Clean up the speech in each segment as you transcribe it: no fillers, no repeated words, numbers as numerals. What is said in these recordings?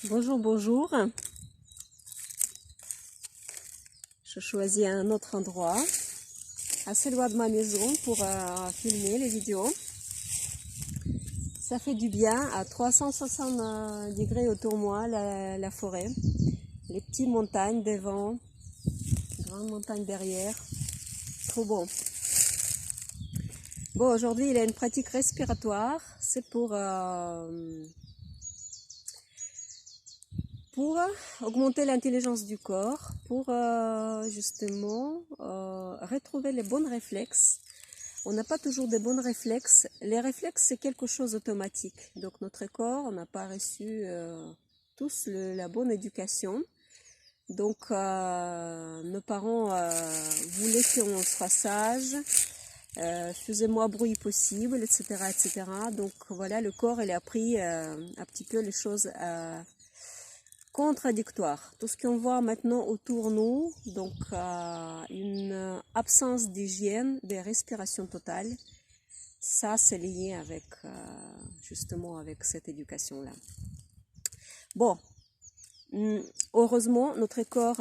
Bonjour, bonjour. Je choisis un autre endroit, assez loin de ma maison, pour filmer les vidéos. Ça fait du bien, à 360 degrés autour de moi, la forêt, les petites montagnes devant, grandes montagnes derrière. Trop bon. Bon, aujourd'hui, il y a une pratique respiratoire. C'est pour augmenter l'intelligence du corps, pour justement retrouver les bons réflexes. On n'a pas toujours des bons réflexes. Les réflexes, c'est quelque chose d'automatique. Donc notre corps, on n'a pas reçu tous la bonne éducation. Donc nos parents voulaient qu'on soit sage, faisait moins bruit possible, etc., etc. Donc voilà, le corps, il a appris un petit peu les choses contradictoire. Tout ce qu'on voit maintenant autour de nous, donc une absence d'hygiène, de respiration totale, ça c'est lié avec justement avec cette éducation-là. Bon, heureusement notre corps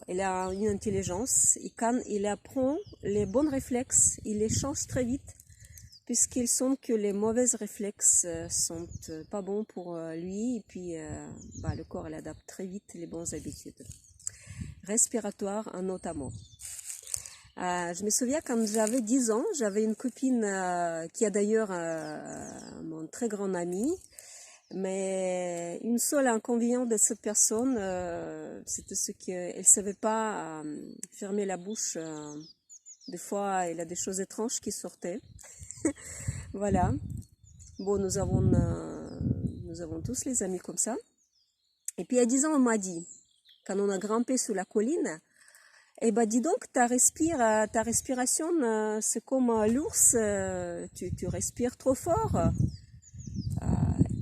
il a une intelligence et quand il apprend les bons réflexes, il les change très vite, puisqu'il semble que les mauvais réflexes sont pas bons pour lui, et puis le corps il adapte très vite les bonnes habitudes respiratoires notamment. Je me souviens quand j'avais 10 ans, j'avais une copine qui a d'ailleurs mon très grand ami, mais une seule inconvénient de cette personne, c'était ce qu'elle ne savait pas fermer la bouche. Des fois, il y a des choses étranges qui sortaient. Voilà. Bon, nous avons tous les amis comme ça. Et puis, il y a 10 ans, on m'a dit, quand on a grimpé sur la colline, eh ben, dis donc, ta respiration, c'est comme l'ours, tu respires trop fort.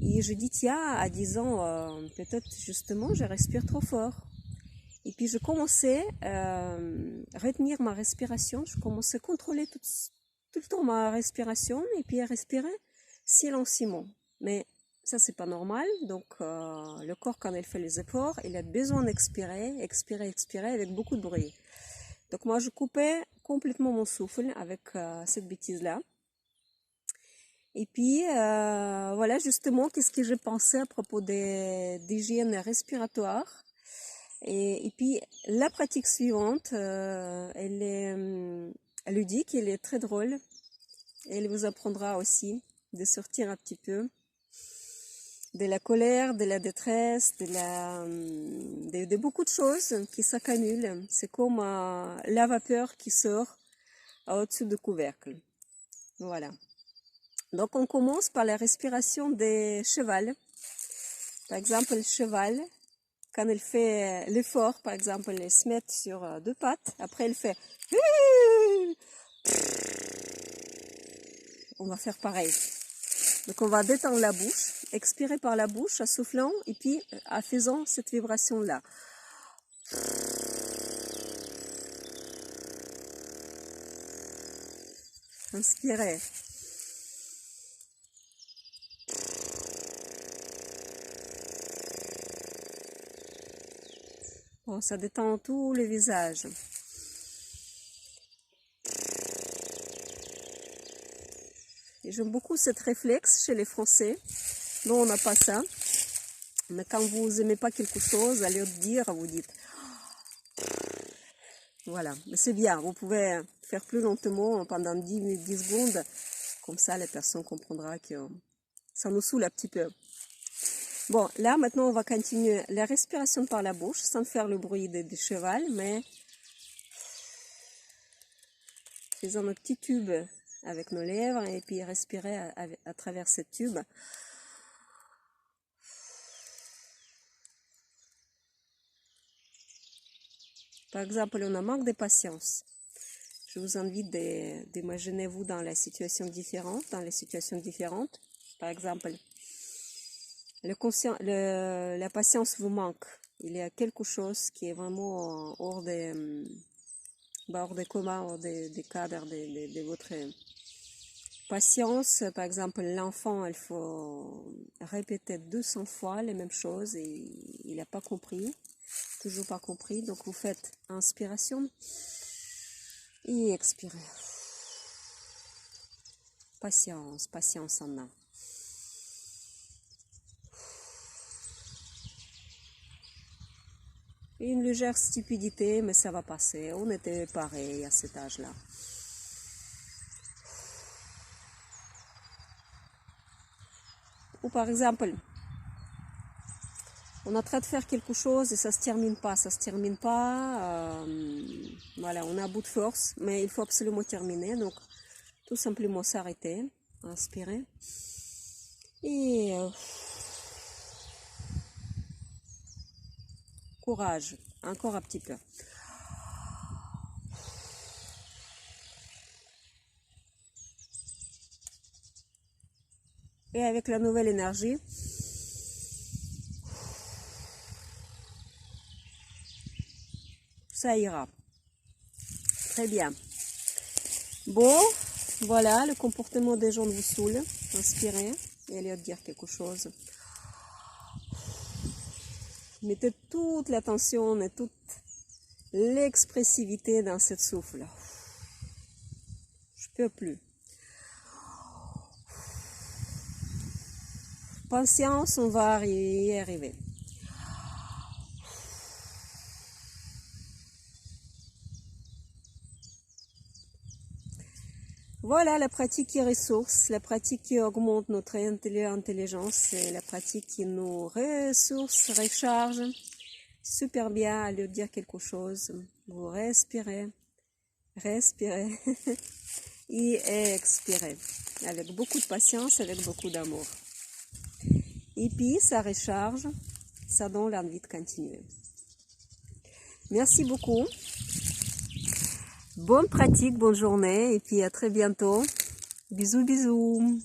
Et je dis, tiens, à 10 ans, peut-être justement, je respire trop fort. Et puis, je commençais à retenir ma respiration, je commençais à contrôler tout le temps ma respiration, et puis à respirer silencieusement. Mais ça, c'est pas normal. Donc, le corps, quand il fait les efforts, il a besoin d'expirer, expirer avec beaucoup de bruit. Donc, moi, je coupais complètement mon souffle avec cette bêtise-là. Et puis, voilà, justement, qu'est-ce que je pensais à propos d'hygiène respiratoire. Et puis, la pratique suivante, elle dit qu'elle est très drôle. Elle vous apprendra aussi de sortir un petit peu de la colère, de la détresse, de beaucoup de choses qui s'accumulent. C'est comme la vapeur qui sort au-dessus du couvercle. Voilà. Donc on commence par la respiration des chevals. Par exemple, le cheval, quand il fait l'effort, par exemple, il se met sur deux pattes, après il fait... On va faire pareil. Donc on va détendre la bouche, expirer par la bouche en soufflant et puis en faisant cette vibration-là. Inspirez. Bon, ça détend tout le visage. Et j'aime beaucoup cette réflexe chez les Français. Nous, on n'a pas ça. Mais quand vous n'aimez pas quelque chose, allez le dire, vous dites. Voilà, mais c'est bien. Vous pouvez faire plus lentement pendant 10 secondes. Comme ça, la personne comprendra que ça nous saoule un petit peu. Bon, là, maintenant, on va continuer la respiration par la bouche, sans faire le bruit du cheval, mais faisant un petit tube avec nos lèvres et puis respirer à travers ce tube. Par exemple, on a manque de patience. Je vous invite d'imaginer vous dans les situations différentes. Par exemple, la patience vous manque. Il y a quelque chose qui est vraiment hors des communs, hors des cadres de votre Patience, par exemple, l'enfant, il faut répéter 200 fois les mêmes choses et il n'a pas compris, toujours pas compris. Donc vous faites inspiration et expirez. Patience, patience en main. Une légère stupidité, mais ça va passer. On était pareil à cet âge-là. Ou par exemple, on est en train de faire quelque chose et ça se termine pas, voilà, on est à bout de force, mais il faut absolument terminer. Donc, tout simplement s'arrêter, inspirer. Et courage, encore un petit peu. Et avec la nouvelle énergie, ça ira. Très bien. Bon, voilà, le comportement des gens vous saoule. Inspirez et allez dire quelque chose. Mettez toute l'attention et toute l'expressivité dans cette souffle. Je peux plus. Patience, on va y arriver. Voilà la pratique qui ressource, la pratique qui augmente notre intelligence, et la pratique qui nous ressource, recharge. Super bien à lui dire quelque chose. Vous respirez, respirez et expirez. Avec beaucoup de patience, avec beaucoup d'amour. Et puis ça recharge, ça donne l'envie de continuer. Merci beaucoup. Bonne pratique, bonne journée et puis à très bientôt. Bisous, bisous.